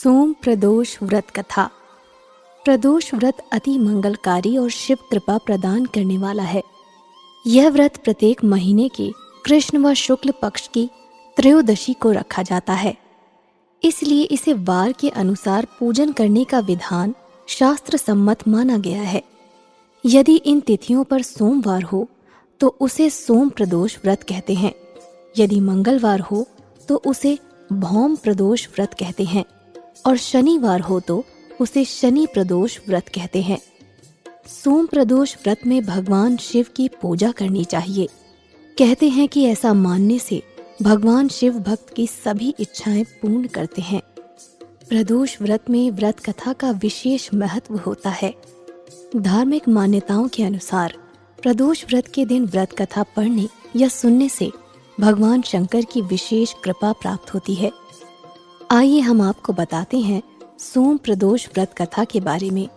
सोम प्रदोष व्रत कथा। प्रदोष व्रत अति मंगलकारी और शिव कृपा प्रदान करने वाला है। यह व्रत प्रत्येक महीने के कृष्ण व शुक्ल पक्ष की त्रयोदशी को रखा जाता है, इसलिए इसे वार के अनुसार पूजन करने का विधान शास्त्र सम्मत माना गया है। यदि इन तिथियों पर सोमवार हो तो उसे सोम प्रदोष व्रत कहते हैं। यदि मंगलवार हो तो उसे भौम प्रदोष व्रत कहते हैं और शनिवार हो तो उसे शनि प्रदोष व्रत कहते हैं। सोम प्रदोष व्रत में भगवान शिव की पूजा करनी चाहिए। कहते हैं कि ऐसा मानने से भगवान शिव भक्त की सभी इच्छाएं पूर्ण करते हैं। प्रदोष व्रत में व्रत कथा का विशेष महत्व होता है। धार्मिक मान्यताओं के अनुसार प्रदोष व्रत के दिन व्रत कथा पढ़ने या सुनने से भगवान शंकर की विशेष कृपा प्राप्त होती है। आइए हम आपको बताते हैं सोम प्रदोष व्रत कथा के बारे में।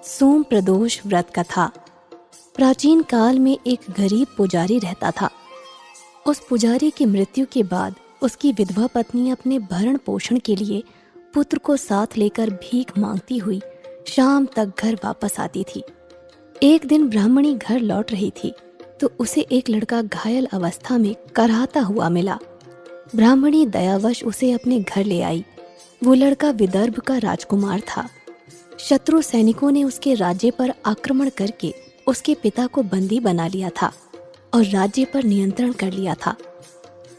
सोम प्रदोष व्रत कथा। प्राचीन काल में एक गरीब पुजारी रहता था। उस पुजारी की मृत्यु के बाद उसकी विधवा पत्नी अपने भरण पोषण के लिए पुत्र को साथ लेकर भीख मांगती हुई शाम तक घर वापस आती थी। एक दिन ब्राह्मणी घर लौट रही थी तो उसे एक लड़का घायल अवस्था में कराहता हुआ मिला। ब्राह्मणी दयावश उसे अपने घर ले आई। वो लड़का विदर्भ का राजकुमार था। शत्रु सैनिकों ने उसके राज्य पर आक्रमण करके उसके पिता को बंदी बना लिया था और राज्य पर नियंत्रण कर लिया था,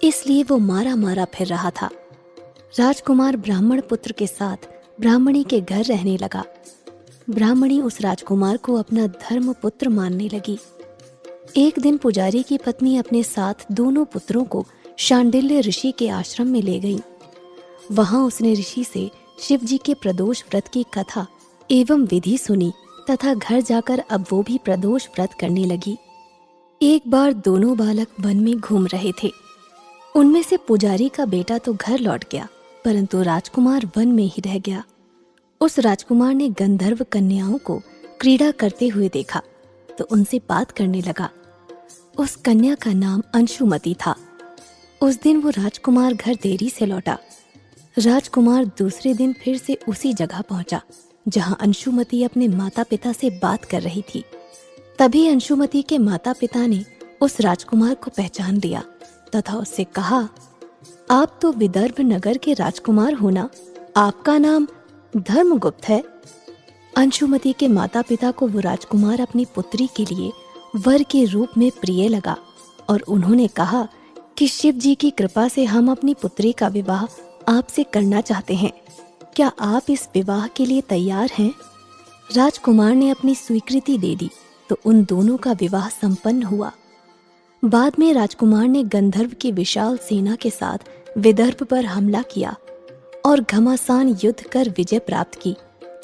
इसलिए वो मारा मारा फिर रहा था। राजकुमार ब्राह्मण पुत्र के साथ ब्राह्मणी के घर रहने लगा। ब्राह्मणी उस राजकुमार को अपना धर्म पुत्र मानने लगी। एक दिन पुजारी की पत्नी अपने साथ दोनों पुत्रों को शांडिल्य ऋषि के आश्रम में ले गई। वहां उसने ऋषि से शिव जी के प्रदोष व्रत की कथा एवं विधि सुनी तथा घर जाकर अब वो भी प्रदोष व्रत करने लगी। एक बार दोनों बालक वन में घूम रहे थे। उनमें से पुजारी का बेटा तो घर लौट गया, परंतु राजकुमार वन में ही रह गया। उस राजकुमार ने गंधर्व कन्याओं को क्रीड़ा करते हुए देखा तो उनसे बात करने लगा। उस कन्या का नाम अंशुमति था। उस दिन वो राजकुमार घर देरी से लौटा। राजकुमार दूसरे दिन फिर से उसी जगह पहुंचा जहां अंशुमति अपने माता पिता से बात कर रही थी। तभी अंशुमति के माता पिता ने उस राजकुमार को पहचान लिया तथा उससे कहा, आप तो विदर्भ नगर के राजकुमार हो ना? आपका नाम धर्मगुप्त है। अंशुमति के माता पिता को वो राजकुमार अपनी पुत्री के लिए वर के रूप में प्रिय लगा और उन्होंने कहा कि शिव जी की कृपा से हम अपनी पुत्री का विवाह आपसे करना चाहते हैं। क्या आप इस विवाह के लिए तैयार हैं? राजकुमार ने अपनी स्वीकृति दे दी तो उन दोनों का विवाह संपन्न हुआ। बाद में राजकुमार ने गंधर्व की विशाल सेना के साथ विदर्भ पर हमला किया और घमासान युद्ध कर विजय प्राप्त की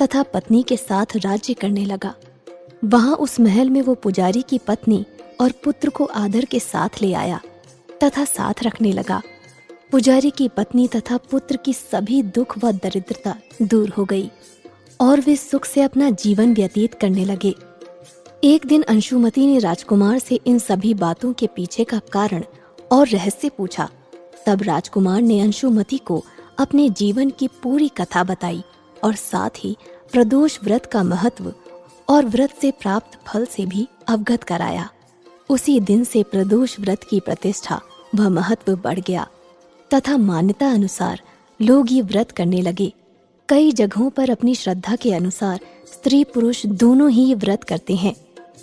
तथा पत्नी के साथ राज्य करने लगा। वहां उस महल में वो पुजारी की पत्नी और पुत्र को आदर के साथ ले आया तथा साथ रखने लगा। पुजारी की पत्नी तथा पुत्र की सभी दुख व दरिद्रता दूर हो गई और वे सुख से अपना जीवन व्यतीत करने लगे। एक दिन अंशुमति ने राजकुमार से इन सभी बातों के पीछे का कारण और रहस्य पूछा। तब राजकुमार ने अंशुमति को अपने जीवन की पूरी कथा बताई और साथ ही प्रदोष व्रत का महत्व और व्रत से प्राप्त फल से भी अवगत कराया। उसी दिन से प्रदोष व्रत की प्रतिष्ठा व महत्व बढ़ गया तथा मान्यता अनुसार लोग ये व्रत करने लगे। कई जगहों पर अपनी श्रद्धा के अनुसार स्त्री पुरुष दोनों ही ये व्रत करते हैं।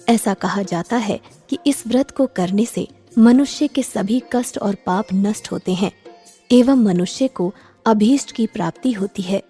ऐसा कहा जाता है कि इस व्रत को करने से मनुष्य के सभी कष्ट और पाप नष्ट होते हैं एवं मनुष्य को अभीष्ट की प्राप्ति होती है।